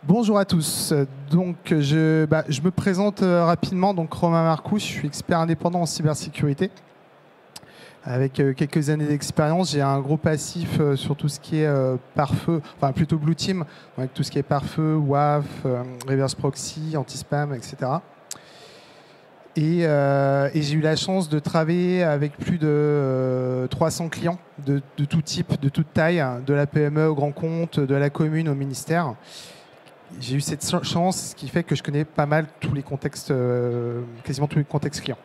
Bonjour à tous. Donc, je me présente rapidement. Donc, Romain Marcouch, je suis expert indépendant en cybersécurité. Avec quelques années d'expérience, j'ai un gros passif sur tout ce qui est pare-feu, enfin plutôt Blue Team, avec tout ce qui est pare-feu, WAF, reverse proxy, anti-spam, etc. Et j'ai eu la chance de travailler avec plus de 300 clients de tout type, de toute taille, de la PME au grand compte, de la commune au ministère. J'ai eu cette chance, ce qui fait que je connais pas mal tous les contextes, quasiment tous les contextes clients.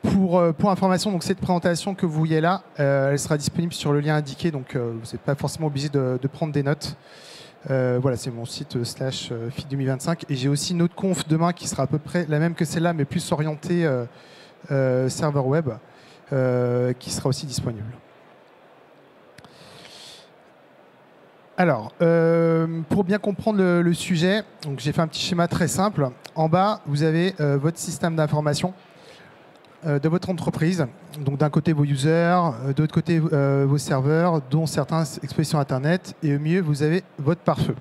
Pour information, donc cette présentation que vous voyez là, elle sera disponible sur le lien indiqué, donc vous n'êtes pas forcément obligé de prendre des notes. Voilà, c'est mon site /FIT 2025. Et j'ai aussi une autre conf demain qui sera à peu près la même que celle-là, mais plus orientée serveur web, qui sera aussi disponible. Alors, pour bien comprendre le sujet, j'ai fait un petit schéma très simple. En bas, vous avez votre système d'information de votre entreprise. Donc d'un côté vos users, de l'autre côté vos serveurs, dont certains expositions Internet. Et au milieu, vous avez votre pare-feu.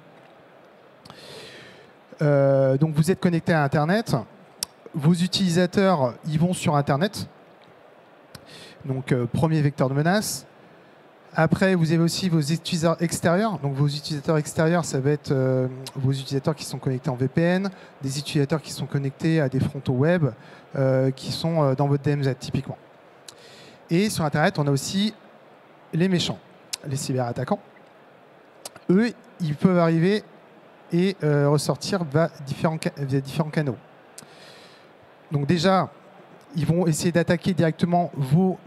Donc vous êtes connecté à Internet. Vos utilisateurs, ils vont sur Internet. Donc premier vecteur de menace. Après, vous avez aussi vos utilisateurs extérieurs. Donc, vos utilisateurs extérieurs, ça va être vos utilisateurs qui sont connectés en VPN, des utilisateurs qui sont connectés à des frontaux web, qui sont dans votre DMZ, typiquement. Et sur Internet, on a aussi les méchants, les cyberattaquants. Eux, ils peuvent arriver et ressortir via différents canaux. Donc, déjà, ils vont essayer d'attaquer directement vos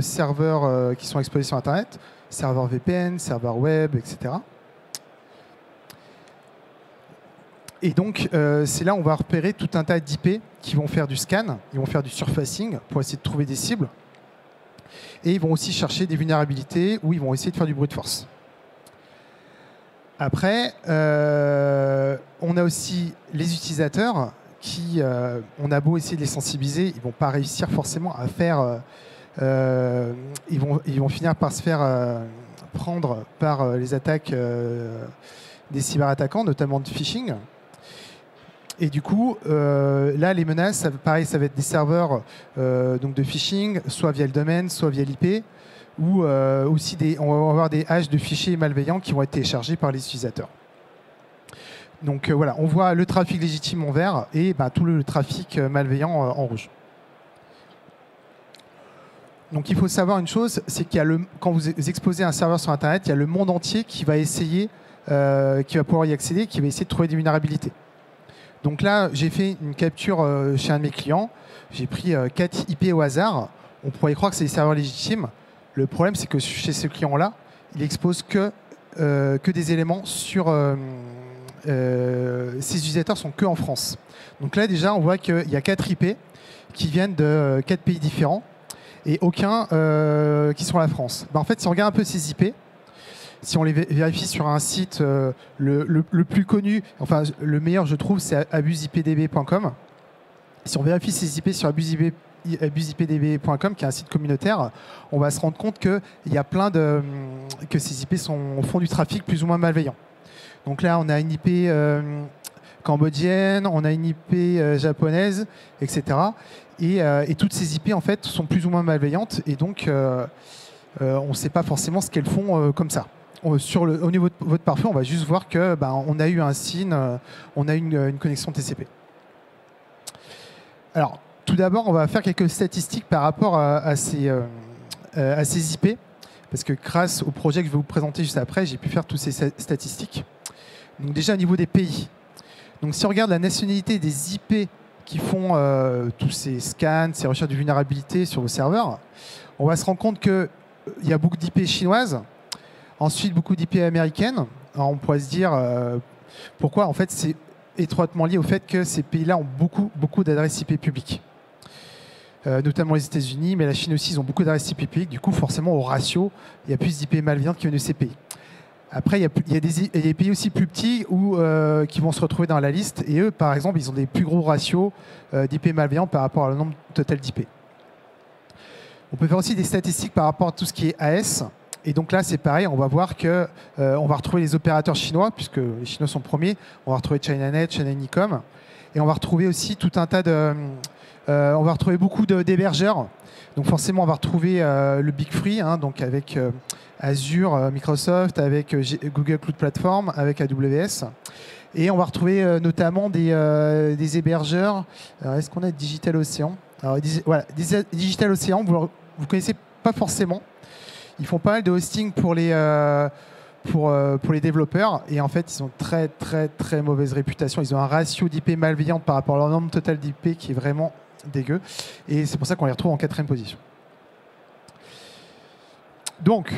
serveurs qui sont exposés sur Internet, serveurs VPN, serveurs web, etc. Et donc, c'est là où on va repérer tout un tas d'IP qui vont faire du scan, ils vont faire du surfacing pour essayer de trouver des cibles. Et ils vont aussi chercher des vulnérabilités ou ils vont essayer de faire du brute force. Après, on a aussi les utilisateurs qui, on a beau essayer de les sensibiliser, ils ne vont pas réussir forcément à faire... ils vont finir par se faire prendre par les attaques des cyberattaquants, notamment de phishing. Et du coup, là, les menaces, pareil, ça va être des serveurs donc de phishing, soit via le domaine, soit via l'IP, ou aussi on va avoir des hashes de fichiers malveillants qui vont être téléchargés par les utilisateurs. Donc voilà, on voit le trafic légitime en vert et tout le trafic malveillant en rouge. Donc il faut savoir une chose, c'est qu'il y a quand vous exposez un serveur sur Internet, il y a le monde entier qui va essayer, qui va pouvoir y accéder, qui va essayer de trouver des vulnérabilités. Donc là, j'ai fait une capture chez un de mes clients. J'ai pris 4 IP au hasard. On pourrait croire que c'est des serveurs légitimes. Le problème, c'est que chez ce client-là, il expose que des éléments sur... ces utilisateurs sont que en France. Donc là, déjà, on voit qu'il y a 4 IP qui viennent de 4 pays différents et aucun qui sont la France. En fait, si on regarde un peu ces IP, si on les vérifie sur un site, le plus connu, enfin le meilleur, je trouve, c'est abusipdb.com. Si on vérifie ces IP sur abusipdb.com, qui est un site communautaire, on va se rendre compte que ces IP font du trafic plus ou moins malveillant. Donc là, on a une IP cambodgienne, on a une IP japonaise, etc. Et toutes ces IP, en fait, sont plus ou moins malveillantes. Et donc, on ne sait pas forcément ce qu'elles font comme ça. Au niveau de votre pare-feu, on va juste voir que on a eu un SYN, on a une connexion TCP. Alors, tout d'abord, on va faire quelques statistiques par rapport à ces IP. Parce que grâce au projet que je vais vous présenter juste après, j'ai pu faire toutes ces statistiques. Donc déjà au niveau des pays. Donc si on regarde la nationalité des IP qui font tous ces scans, ces recherches de vulnérabilité sur vos serveurs, on va se rendre compte qu'il y a beaucoup d'IP chinoises, ensuite beaucoup d'IP américaines. Alors on pourrait se dire pourquoi. En fait, c'est étroitement lié au fait que ces pays-là ont beaucoup d'adresses IP publiques. Notamment les États-Unis, mais la Chine aussi, ils ont beaucoup d'adresses IP publiques. Du coup, forcément, au ratio, il y a plus d'IP malveillantes qui viennent de ces pays. Après, il y a des pays aussi plus petits qui vont se retrouver dans la liste. Et eux, par exemple, ils ont des plus gros ratios d'IP malveillants par rapport au nombre total d'IP. On peut faire aussi des statistiques par rapport à tout ce qui est AS. Et donc là, c'est pareil, on va voir que on va retrouver les opérateurs chinois, puisque les Chinois sont premiers. On va retrouver ChinaNet, China Unicom. Et on va retrouver aussi tout un tas de... on va retrouver beaucoup d'hébergeurs. Donc forcément, on va retrouver le Big Free, hein, donc avec Azure, Microsoft, avec Google Cloud Platform, avec AWS. Et on va retrouver notamment des hébergeurs. Est-ce qu'on a Digital Ocean? Alors, voilà, Digital Ocean, vous ne connaissez pas forcément. Ils font pas mal de hosting pour les développeurs. Et en fait, ils ont très, très, très mauvaise réputation. Ils ont un ratio d'IP malveillante par rapport à leur nombre total d'IP qui est vraiment dégueu. Et c'est pour ça qu'on les retrouve en 4e position. Donc,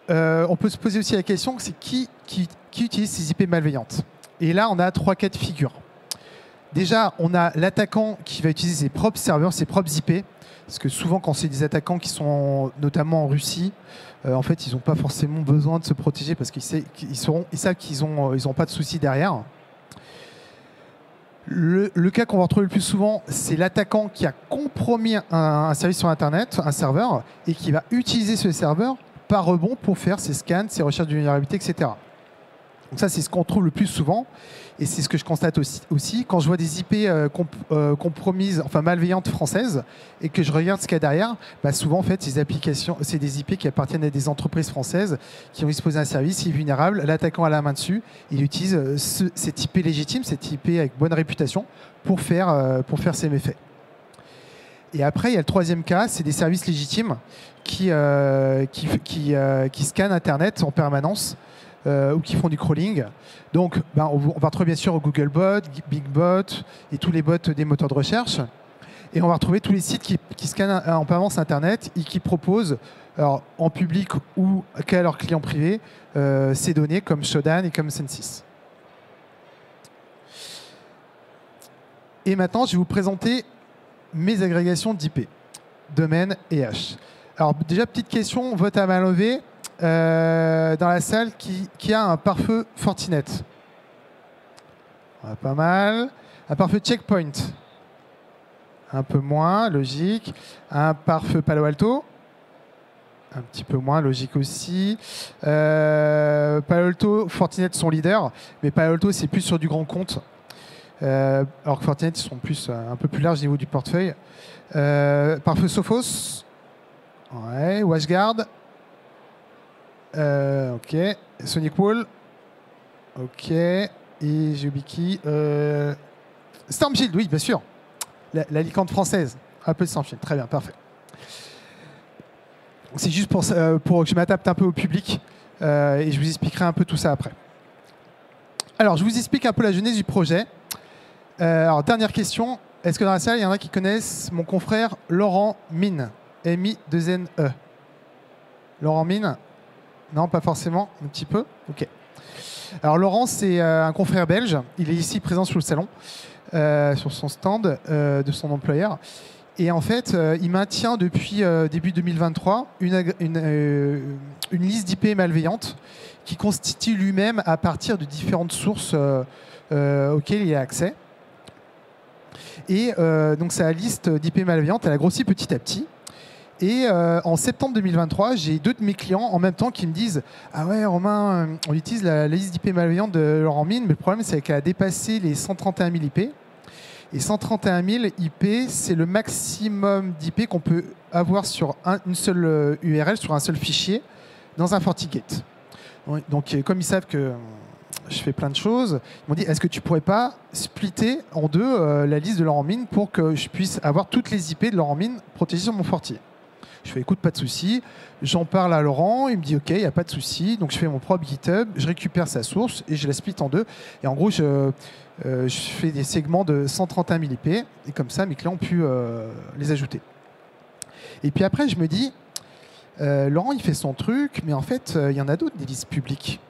on peut se poser aussi la question, c'est qui utilise ces IP malveillantes? Et là, on a 3 cas de figure. Déjà, on a l'attaquant qui va utiliser ses propres serveurs, ses propres IP. Parce que souvent, quand c'est des attaquants qui sont notamment en Russie, en fait, ils n'ont pas forcément besoin de se protéger parce qu'ils savent qu'ils n'ont pas de soucis derrière. Le cas qu'on va retrouver le plus souvent, c'est l'attaquant qui a compromis un service sur Internet, un serveur, et qui va utiliser ce serveur par rebond pour faire ses scans, ses recherches de vulnérabilité, etc. Donc ça, c'est ce qu'on trouve le plus souvent. Et c'est ce que je constate aussi quand je vois des IP compromises, enfin malveillantes françaises, et que je regarde ce qu'il y a derrière, bah souvent, en fait, ces applications, c'est des IP qui appartiennent à des entreprises françaises qui ont exposé un service, il est vulnérable, l'attaquant a la main dessus, il utilise cet IP légitime, cet IP avec bonne réputation, pour faire ses méfaits. Et après, il y a le 3e cas, c'est des services légitimes qui scannent Internet en permanence, ou qui font du crawling. Donc, on va retrouver bien sûr Googlebot, BigBot et tous les bots des moteurs de recherche. Et on va retrouver tous les sites qui scannent en permanence Internet et qui proposent, alors, en public ou qu'à leurs clients privés, ces données comme Shodan et comme Sensis. Et maintenant, je vais vous présenter mes agrégations d'IP, domaine et hash. Alors déjà, petite question, vote à main levée. Dans la salle qui a un pare-feu Fortinet. Pas mal. Un pare-feu Checkpoint. Un peu moins, logique. Un pare-feu Palo Alto. Un petit peu moins, logique aussi. Palo Alto, Fortinet sont leaders, mais Palo Alto, c'est plus sur du grand compte. Alors que Fortinet, ils sont plus, un peu plus larges au niveau du portefeuille. Pare-feu Sophos. Ouais, WatchGuard. Ok. Sonic Wall. Ok. Et j'ai oublié qui Storm Shield, oui, bien sûr. La licorne française. Un peu de Storm Shield. Très bien, parfait. C'est juste pour que je m'adapte un peu au public et je vous expliquerai un peu tout ça après. Alors, je vous explique un peu la genèse du projet. Alors, dernière question. Est-ce que dans la salle, il y en a qui connaissent mon confrère Laurent Mine? M-I-2-N-E. Laurent Mine? Non, pas forcément. Un petit peu. Ok. Alors, Laurent, c'est un confrère belge. Il est ici présent sur le salon, sur son stand de son employeur. Et en fait, il maintient depuis début 2023 une liste d'IP malveillantes qui constitue lui-même à partir de différentes sources auxquelles il a accès. Et donc, sa liste d'IP malveillantes, elle a grossi petit à petit. Et en septembre 2023, j'ai 2 de mes clients en même temps qui me disent « Ah ouais, Romain, on utilise la liste d'IP malveillante de Laurent Mine, mais le problème, c'est qu'elle a dépassé les 131 000 IP. Et 131 000 IP, c'est le maximum d'IP qu'on peut avoir sur une seule URL, sur un seul fichier, dans un FortiGate. » Donc, comme ils savent que je fais plein de choses, ils m'ont dit « Est-ce que tu pourrais pas splitter en 2 la liste de Laurent Mine pour que je puisse avoir toutes les IP de Laurent Mine protégées sur mon Fortier ?» Je fais écoute, pas de souci. J'en parle à Laurent, il me dit ok, il n'y a pas de souci. Donc je fais mon propre GitHub, je récupère sa source et je la split en 2. Et en gros, je fais des segments de 131 000 IP et comme ça, mes clients ont pu les ajouter. Et puis après, je me dis, Laurent, il fait son truc, mais en fait, il y en a d'autres des listes publiques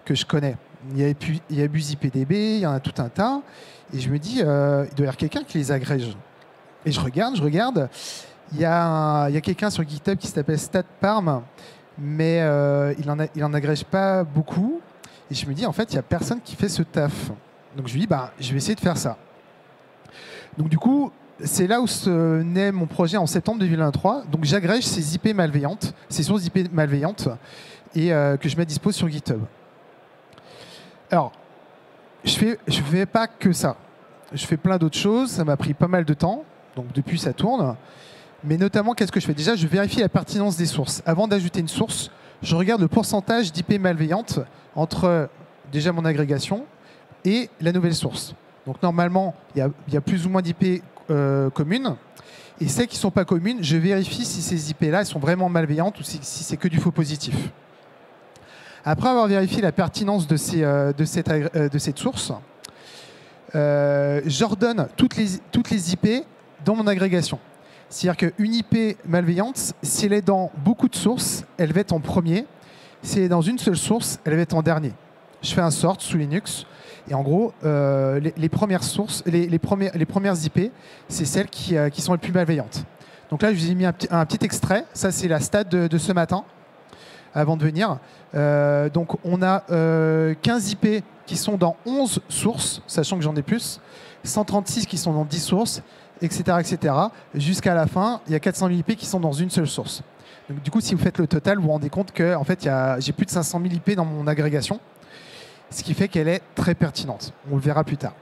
que je connais. Il y a BusyPDB, il y en a tout un tas. Et je me dis, il doit y avoir quelqu'un qui les agrège. Et je regarde. Il y a quelqu'un sur GitHub qui s'appelle StatParm, mais il en agrège pas beaucoup. Et je me dis, en fait, il n'y a personne qui fait ce taf. Donc je lui dis, je vais essayer de faire ça. Donc du coup, c'est là où naît mon projet en septembre 2023. Donc j'agrège ces IP malveillantes, ces sources IP malveillantes, et que je mets à dispo sur GitHub. Alors, je fais pas que ça. Je fais plein d'autres choses. Ça m'a pris pas mal de temps. Donc depuis, ça tourne. Mais notamment, qu'est-ce que je fais? Déjà, je vérifie la pertinence des sources. Avant d'ajouter une source, je regarde le pourcentage d'IP malveillantes entre déjà mon agrégation et la nouvelle source. Donc normalement, il y a plus ou moins d'IP communes. Et celles qui ne sont pas communes, je vérifie si ces IP-là sont vraiment malveillantes ou si c'est que du faux positif. Après avoir vérifié la pertinence de cette source, j'ordonne toutes les IP dans mon agrégation. C'est-à-dire qu'une IP malveillante, si elle est dans beaucoup de sources, elle va être en premier. Si elle est dans une seule source, elle va être en dernier. Je fais un sort sous Linux. Et en gros, les premières sources, les premières IP, c'est celles qui sont les plus malveillantes. Donc là, je vous ai mis un petit extrait. Ça, c'est la stat de ce matin, avant de venir. Donc on a 15 IP qui sont dans 11 sources, sachant que j'en ai plus, 136 qui sont dans 10 sources, etc. etc. Jusqu'à la fin, il y a 400 000 IP qui sont dans une seule source. Donc, du coup, si vous faites le total, vous vous rendez compte que en fait, j'ai plus de 500 000 IP dans mon agrégation, ce qui fait qu'elle est très pertinente. On le verra plus tard.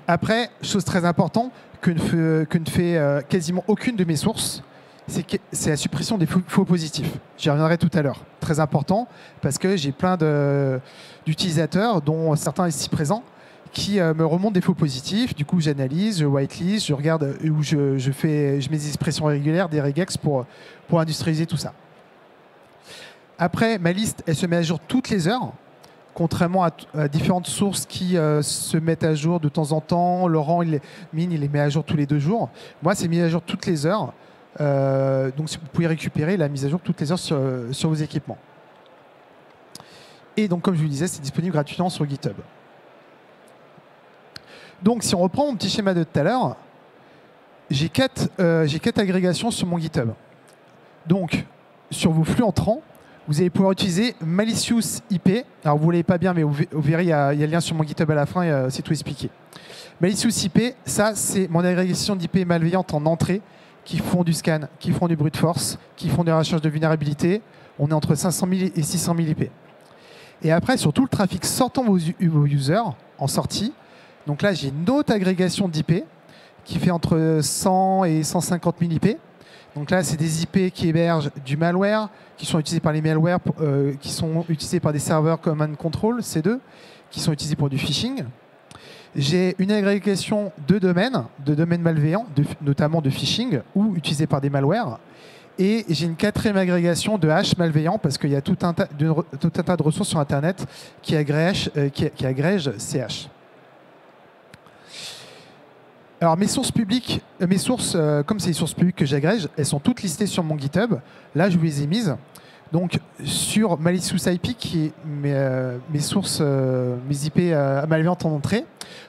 Après, chose très importante que ne fait quasiment aucune de mes sources, c'est la suppression des faux positifs. J'y reviendrai tout à l'heure. Très important, parce que j'ai plein d'utilisateurs, dont certains ici présents, qui me remontent des faux positifs. Du coup, j'analyse, je whitelist, je regarde où je mets des expressions régulières, des regex pour industrialiser tout ça. Après, ma liste, elle se met à jour toutes les heures, contrairement à différentes sources qui se mettent à jour de temps en temps. Laurent, il les met à jour tous les 2 jours. Moi, c'est mis à jour toutes les heures. Donc, vous pouvez récupérer la mise à jour toutes les heures sur vos équipements. Et donc, comme je vous le disais, c'est disponible gratuitement sur GitHub. Donc, si on reprend mon petit schéma de tout à l'heure, j'ai 4 agrégations sur mon GitHub. Donc, sur vos flux entrants, vous allez pouvoir utiliser Malicious IP. Alors, vous ne l'avez pas bien, mais vous verrez, il y a le lien sur mon GitHub à la fin, et c'est tout expliqué. Malicious IP, ça, c'est mon agrégation d'IP malveillantes en entrée qui font du scan, qui font du brute force, qui font des recherches de vulnérabilité. On est entre 500 000 et 600 000 IP. Et après, sur tout le trafic sortant vos users, en sortie, donc là, j'ai une autre agrégation d'IP qui fait entre 100 et 150 000 IP. Donc là, c'est des IP qui hébergent du malware, qui sont utilisés par les malwares, qui sont utilisés par des serveurs command control, C2, qui sont utilisés pour du phishing. J'ai une agrégation de domaines malveillants, notamment de phishing, ou utilisés par des malwares. Et j'ai une 4e agrégation de hash malveillants, parce qu'il y a tout un tas de ressources sur Internet qui agrègent ces hashes. Alors mes sources publiques, comme c'est les sources publiques que j'agrège, elles sont toutes listées sur mon GitHub. Là, je vous les ai mises. Donc sur Malicious IP, qui est mes sources, mes IP malveillantes en entrée.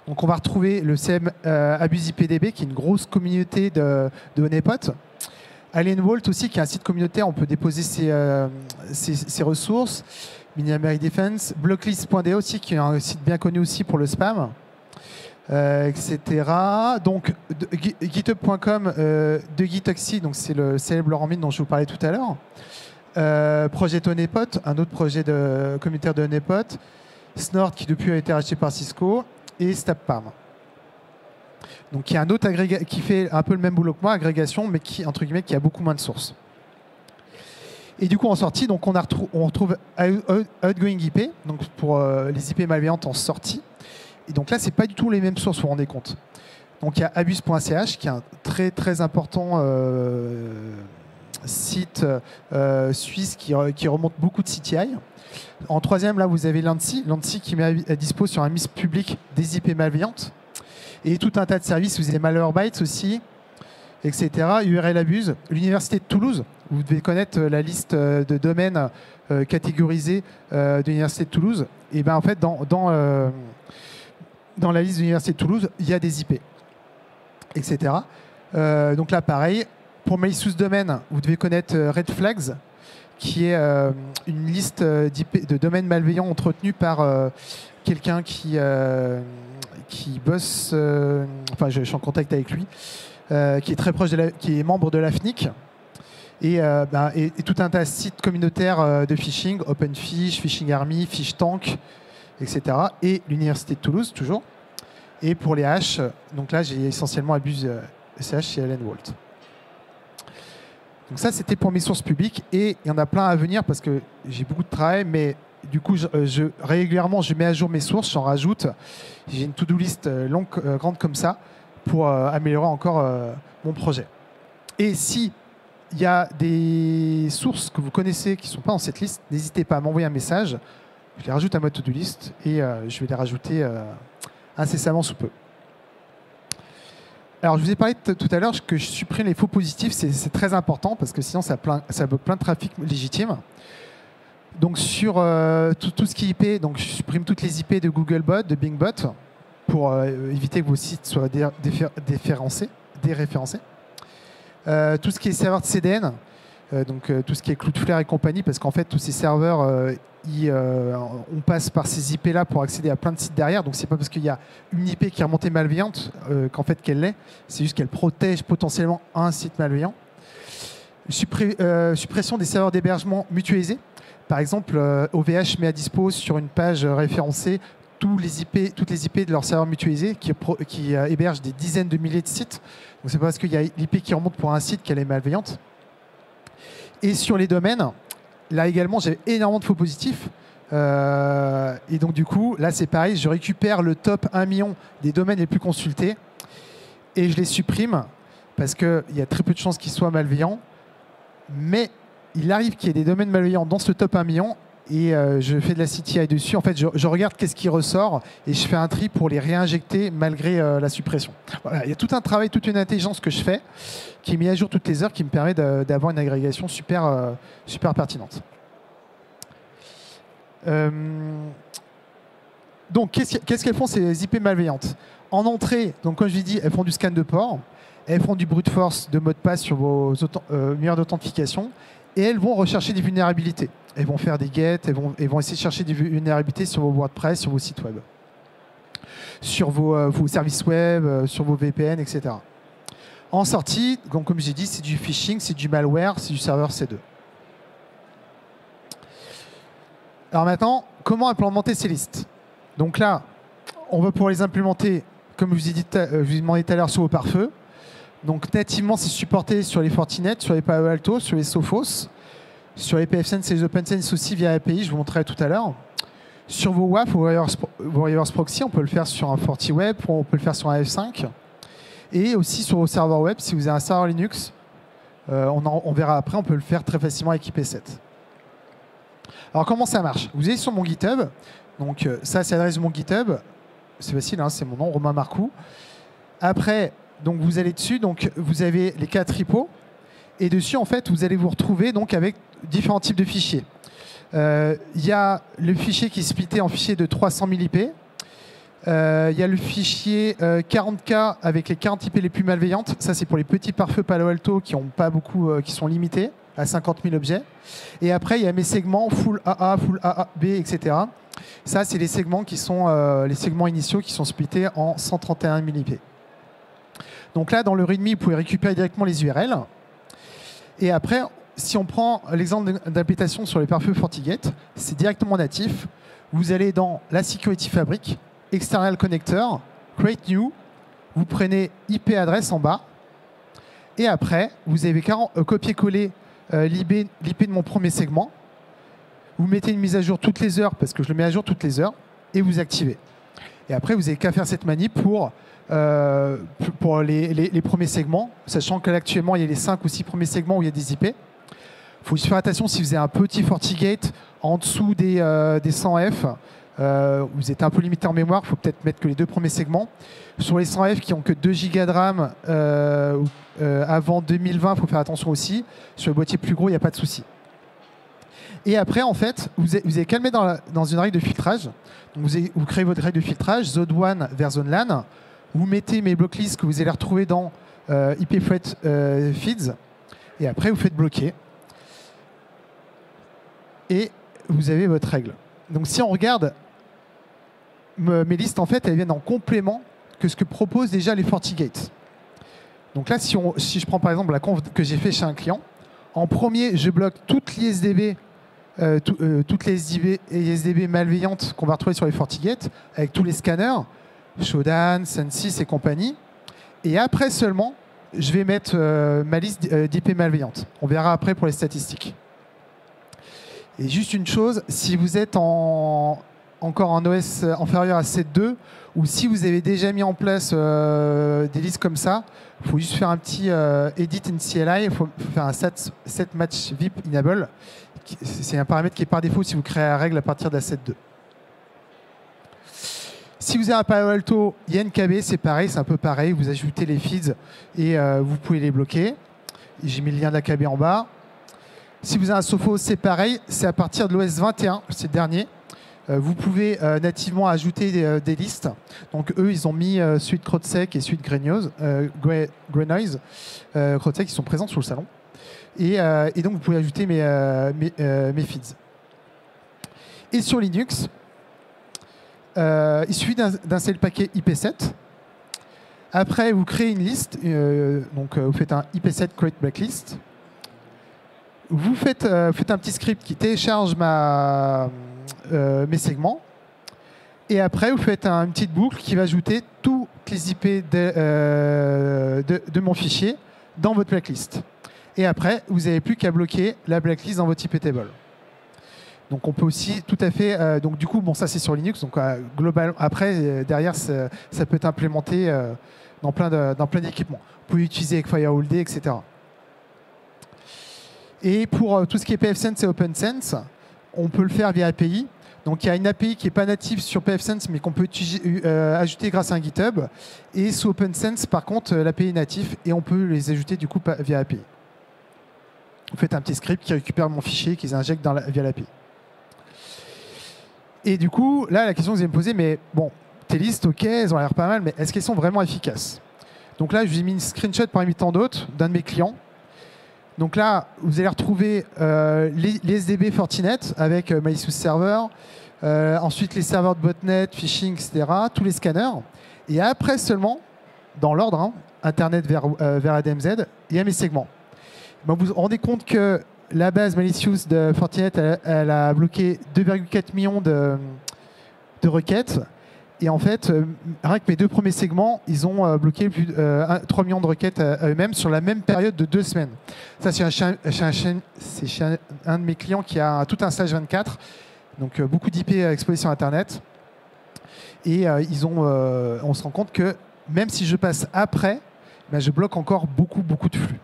Donc on va retrouver le CM AbuseIPDB, qui est une grosse communauté de honeypots. Alienwalt aussi, qui est un site communautaire, on peut déposer ses ressources. Minimary Defense, Blocklist.de aussi, qui est un site bien connu aussi pour le spam. Etc. Donc github.com de Gitoxy, donc c'est le célèbre Laurent Mine dont je vous parlais tout à l'heure. Projet Honeypot, un autre projet communautaire de Honeypot. Snort, qui depuis a été racheté par Cisco, et StabPalm. Donc il y a un autre qui fait un peu le même boulot que moi, agrégation, mais qui, entre guillemets, qui a beaucoup moins de sources. Et du coup, en sortie, donc on retrouve Outgoing IP, donc pour les IP malveillantes en sortie. Et donc là, c'est pas du tout les mêmes sources, vous vous rendez compte. Donc il y a abuse.ch, qui est un très très important site suisse qui remonte beaucoup de CTI. En 3e, là, vous avez l'ANSI qui met à dispo sur un MISP public des IP malveillantes. Et tout un tas de services, vous avez Malwarebytes aussi, etc. URL Abuse. L'Université de Toulouse, vous devez connaître la liste de domaines catégorisés de l'Université de Toulouse. Et bien en fait, dans la liste de l'Université de Toulouse, il y a des IP, etc. Donc là, pareil, pour Malicious Domain, vous devez connaître Red Flags, qui est une liste de domaines malveillants entretenus par quelqu'un qui qui bosse, enfin je suis en contact avec lui, qui est très proche qui est membre de la FNIC. Et tout un tas de sites communautaires de phishing, OpenFish, Phishing Army, PhishTank, etc. Et l'Université de Toulouse, toujours. Et pour les haches, donc là, j'ai essentiellement Abuse SH chez Allen Walt. Donc ça, c'était pour mes sources publiques. Et il y en a plein à venir parce que j'ai beaucoup de travail, mais du coup, régulièrement, je mets à jour mes sources, j'en rajoute. J'ai une to-do list longue, grande comme ça pour améliorer encore mon projet. Et si il y a des sources que vous connaissez qui ne sont pas dans cette liste, n'hésitez pas à m'envoyer un message. Je les rajoute à ma to-do list et je vais les rajouter incessamment sous peu. Alors, je vous ai parlé tout à l'heure que je supprime les faux positifs. C'est très important parce que sinon, ça bloque plein de trafic légitime. Donc, sur tout ce qui est IP, donc, je supprime toutes les IP de Googlebot, de Bingbot pour éviter que vos sites soient déréférencés. Tout ce qui est serveur de CDN, donc tout ce qui est Cloudflare et compagnie, parce qu'en fait, tous ces serveurs, on passe par ces IP-là pour accéder à plein de sites derrière. Donc, c'est pas parce qu'il y a une IP qui est remontée malveillante qu'en fait qu'elle l'est. C'est juste qu'elle protège potentiellement un site malveillant. Suppression des serveurs d'hébergement mutualisés. Par exemple, OVH met à dispo sur une page référencée toutes les IP de leurs serveurs mutualisés qui hébergent des dizaines de milliers de sites. Donc, c'est pas parce qu'il y a l'IP qui remonte pour un site qu'elle est malveillante. Et sur les domaines, là également, j'ai énormément de faux positifs. Et donc, du coup, là, c'est pareil. Je récupère le top 1 million des domaines les plus consultés et je les supprime parce qu'il y a très peu de chances qu'ils soient malveillants. Mais il arrive qu'il y ait des domaines malveillants dans ce top 1 million et je fais de la CTI dessus. En fait, je regarde qu'est-ce qui ressort et je fais un tri pour les réinjecter malgré la suppression. Voilà, il y a tout un travail, toute une intelligence que je fais qui est mis à jour toutes les heures qui me permet d'avoir une agrégation super pertinente. Donc, qu'est-ce qu'elles font ces IP malveillantes? En entrée, donc comme je l'ai dit, elles font du scan de port, elles font du brute force de mot de passe sur vos murs d'authentification et elles vont rechercher des vulnérabilités. Elles vont faire des get, elles vont essayer de chercher des vulnérabilités sur vos WordPress, sur vos sites web, sur vos services web, sur vos VPN, etc. En sortie, donc comme j'ai dit, c'est du phishing, c'est du malware, c'est du serveur C2. Alors maintenant, comment implémenter ces listes? Donc là, on va pouvoir les implémenter, comme je vous ai demandé tout à l'heure, sur vos pare-feux. Donc nativement, c'est supporté sur les Fortinet, sur les Palo Alto, sur les Sophos, sur les pfSense et les OpenSense aussi via API, je vous montrerai tout à l'heure. Sur vos WAF, vos reverse proxy, on peut le faire sur un FortiWeb, on peut le faire sur un F5. Et aussi sur vos serveurs web, si vous avez un serveur Linux, on verra après, on peut le faire très facilement avec IP7. Alors comment ça marche? Vous allez sur mon GitHub, donc ça c'est l'adresse de mon GitHub, c'est facile, hein, c'est mon nom, Romain Marcoux. Après, donc vous allez dessus, donc vous avez les 4 repos, et dessus en fait vous allez vous retrouver donc avec différents types de fichiers. Il y a le fichier qui est splitté en fichier de 300 000 IP. Il y a le fichier 40K avec les 40 IP les plus malveillantes. Ça, c'est pour les petits pare-feux Palo Alto qui ont pas beaucoup, qui sont limités à 50 000 objets. Et après, il y a mes segments full AA, full AAB, etc. Ça, c'est les segments qui sont les segments initiaux qui sont splittés en 131 000 IP. Donc là, dans le README, vous pouvez récupérer directement les URL. Et après, si on prend l'exemple d'application sur les pare-feux FortiGate, c'est directement natif. Vous allez dans la Security Fabric, External Connector, Create New, vous prenez IP adresse en bas, et après, vous avez copier-coller l'IP de mon premier segment, vous mettez une mise à jour toutes les heures, parce que je le mets à jour toutes les heures, et vous activez. Et après, vous n'avez qu'à faire cette manip pour les premiers segments, sachant qu'actuellement, il y a les 5 ou 6 premiers segments où il y a des IP. Il faut juste faire attention si vous avez un petit FortiGate en dessous des 100F, vous êtes un peu limité en mémoire, il faut peut-être mettre que les 2 premiers segments. Sur les 100F qui n'ont que 2 Go de RAM avant 2020, il faut faire attention aussi. Sur le boîtier plus gros, il n'y a pas de souci. Et après, en fait, vous avez qu'à le mettre dans une règle de filtrage. Donc vous créez votre règle de filtrage, Zone 1 vers Zone LAN. Vous mettez mes blocklists que vous allez retrouver dans IPFret Feeds. Et après, vous faites bloquer. Et vous avez votre règle. Donc si on regarde mes listes, en fait, elles viennent en complément que ce que proposent déjà les FortiGate. Donc là, si je prends par exemple la conf que j'ai fait chez un client, en premier, je bloque toutes les ISDB, toutes les ISDB malveillantes qu'on va retrouver sur les FortiGate, avec tous les scanners, Shodan, Sensis et compagnie. Et après seulement, je vais mettre ma liste d'IP malveillantes. On verra après pour les statistiques. Et juste une chose, si vous êtes encore en OS inférieur à 7.2, ou si vous avez déjà mis en place des listes comme ça, il faut juste faire un petit edit in CLI, il faut faire un set match VIP enable. C'est un paramètre qui est par défaut si vous créez la règle à partir de la 7.2. Si vous avez un Palo Alto INKB, c'est pareil, c'est un peu pareil. Vous ajoutez les feeds et vous pouvez les bloquer. J'ai mis le lien d'AKB en bas. Si vous avez un Sophos, c'est pareil. C'est à partir de l'OS 21, c'est le dernier. Vous pouvez nativement ajouter des listes. Donc eux, ils ont mis suite CrowdSec et suite Greynoise. CrowdSec, ils sont présents sur le salon. Et donc vous pouvez ajouter mes feeds. Et sur Linux, il suffit d'installer le paquet IP7. Après, vous créez une liste. Donc vous faites un IP7 create blacklist. Vous faites un petit script qui télécharge mes segments. Et après, vous faites une petite boucle qui va ajouter toutes les IP de mon fichier dans votre blacklist. Et après, vous n'avez plus qu'à bloquer la blacklist dans votre IP table. Donc on peut aussi tout à fait... donc du coup, bon, ça c'est sur Linux. Donc global, après, derrière, ça peut être implémenté dans plein d'équipements. Vous pouvez utiliser avec FireWall, etc. Et pour tout ce qui est pfSense et OpenSense, on peut le faire via API. Donc il y a une API qui n'est pas native sur pfSense, mais qu'on peut ajouter grâce à un GitHub. Et sous OpenSense, par contre, l'API est native et on peut les ajouter du coup via API. Vous faites un petit script qui récupère mon fichier, qui les injecte via l'API. Et du coup, là, la question que vous allez me poser, mais bon, tes listes, ok, elles ont l'air pas mal, mais est-ce qu'elles sont vraiment efficaces? Donc là, je vous ai mis une screenshot parmi tant d'autres d'un de mes clients. Donc là, vous allez retrouver les SDB Fortinet avec Malicious Server, ensuite les serveurs de botnet, phishing, etc., tous les scanners. Et après seulement, dans l'ordre, hein, Internet vers ADMZ, il y a mes segments. Donc vous vous rendez compte que la base Malicious de Fortinet, elle a bloqué 2,4 millions de requêtes. Et en fait, rien que mes deux premiers segments, ils ont bloqué plus de 3 millions de requêtes à eux-mêmes sur la même période de 2 semaines. Ça, c'est chez un de mes clients qui a tout un stage 24, donc beaucoup d'IP exposés sur Internet. Et on se rend compte que même si je passe après, ben, je bloque encore beaucoup de flux.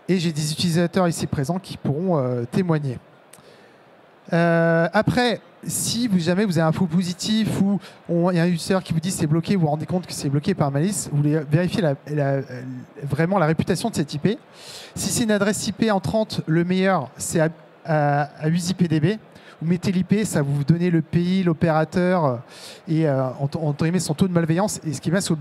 Et j'ai des utilisateurs ici présents qui pourront témoigner. Après, si jamais vous avez un faux positif ou il y a un user qui vous dit c'est bloqué, vous vous rendez compte que c'est bloqué par malice, vous voulez vérifier vraiment la réputation de cette IP. Si c'est une adresse IP entrante, le meilleur, c'est à 8 IPDB. Vous mettez l'IP, ça va vous donner le pays, l'opérateur et entre guillemets son taux de malveillance. Et ce qui est bien, c'est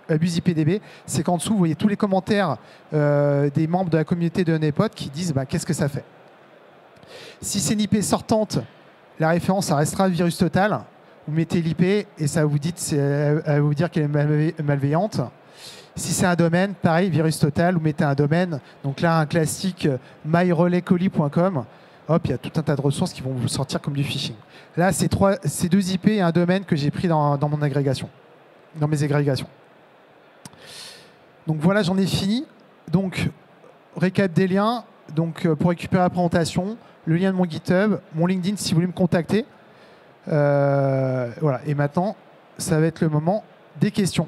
Abuse IPDB, c'est qu'en dessous, vous voyez tous les commentaires des membres de la communauté de Honeypot qui disent bah, qu'est-ce que ça fait. Si c'est une IP sortante, la référence, ça restera virus total. Vous mettez l'IP et ça vous dit qu'elle est malveillante. Si c'est un domaine, pareil, virus total, vous mettez un domaine. Donc là, un classique myrelaycolis.com. Hop, il y a tout un tas de ressources qui vont vous sortir comme du phishing. Là, c'est 2 IP et un domaine que j'ai pris dans mon agrégation, dans mes agrégations. Donc voilà, j'en ai fini. Donc, récap des liens. Donc, pour récupérer la présentation, le lien de mon GitHub, mon LinkedIn si vous voulez me contacter. Voilà. Et maintenant, ça va être le moment des questions.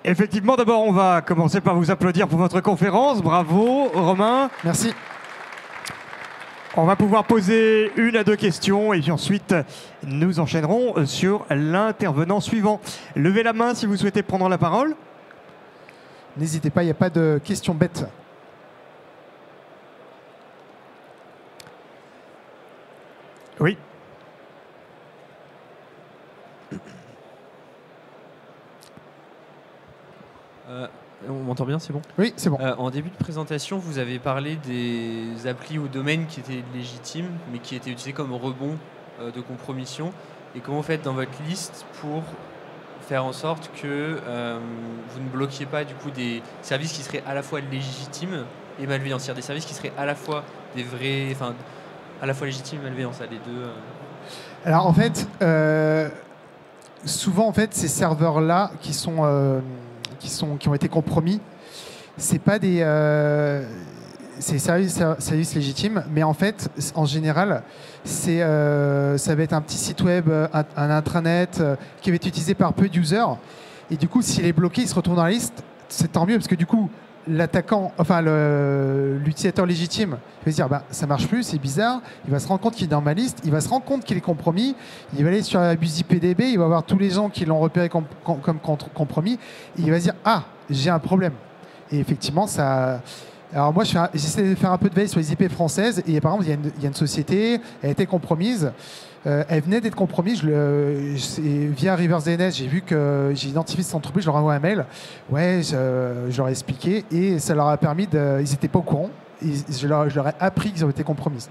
Effectivement, d'abord, on va commencer par vous applaudir pour votre conférence. Bravo, Romain. Merci. On va pouvoir poser 1 à 2 questions et puis ensuite, nous enchaînerons sur l'intervenant suivant. Levez la main si vous souhaitez prendre la parole. N'hésitez pas, il n'y a pas de questions bêtes. Oui. On m'entend bien, c'est bon? Oui, c'est bon. En début de présentation, vous avez parlé des applis ou domaines qui étaient légitimes, mais qui étaient utilisés comme rebond de compromission. Et comment vous faites dans votre liste pour faire en sorte que vous ne bloquiez pas du coup des services qui seraient à la fois légitimes et malveillants, c'est-à-dire des services qui seraient à la fois des vrais, enfin à la fois légitimes et malveillants, ça les deux. Alors en fait, souvent en fait ces serveurs-là qui ont été compromis, c'est pas des c'est services légitimes, mais en fait, en général, ça va être un petit site web, un intranet qui va être utilisé par peu d'users. Et du coup, s'il est bloqué, il se retrouve dans la liste, c'est tant mieux, parce que du coup, l'attaquant, enfin l'utilisateur légitime, il va se dire bah, ça marche plus, c'est bizarre. Il va se rendre compte qu'il est dans ma liste, il va se rendre compte qu'il est compromis. Il va aller sur AbuseIPDB, il va voir tous les gens qui l'ont repéré comme compromis. Et il va se dire ah, j'ai un problème. Et effectivement, ça. Alors moi, j'essaie de faire un peu de veille sur les IP françaises. Et par exemple, il y a une société, elle a été compromise. Elle venait d'être compromise. Via Reverse DNS, j'ai vu que j'ai identifié cette entreprise, je leur envoie un mail. Ouais, je leur ai expliqué. Et ça leur a permis de. Ils n'étaient pas au courant. Je leur ai appris qu'ils ont été compromises.